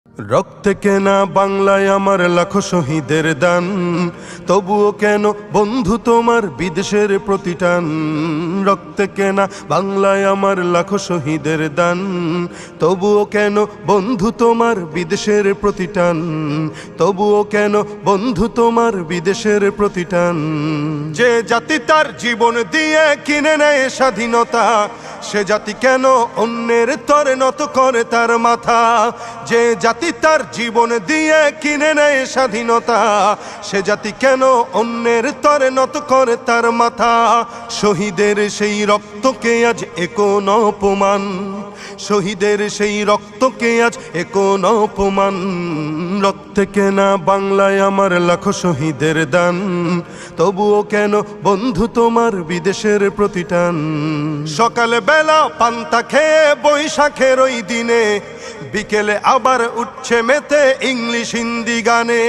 রক্তে কেনা বাংলায় আমার লাখো শহীদের দান, তবুও কেন বন্ধু তোমার বিদেশের প্রতিটান। রক্তে কেনা বাংলায় আমার লাখো শহীদের দান, তবুও কেন বন্ধু তোমার বিদেশের প্রতিটান। তবুও কেন বন্ধু তোমার বিদেশের প্রতিটান। যে জাতি তার জীবন দিয়ে কিনে নেয় স্বাধীনতা, সে জাতি কেন অন্যের তরে নত করে তার মাথা। যে জাতি তার জীবন দিয়ে কিনে নেয় স্বাধীনতা, সে জাতি কেন অন্যের তরে নত করে তার মাথা। শহীদের সেই রক্তকে আজ কোন অপমান, শহীদের সেই রক্তকে আজ কোন অপমান। রক্তে কেনা বাংলায় আমার লাখো শহীদের দান, তবুও কেন বন্ধু তোমার বিদেশের প্রতিটান। সকালে বেলা পান্তা খেয়ে বৈশাখের ওই দিনে, বিকেলে আবার উঠছে মেতে ইংলিশ হিন্দি গানে।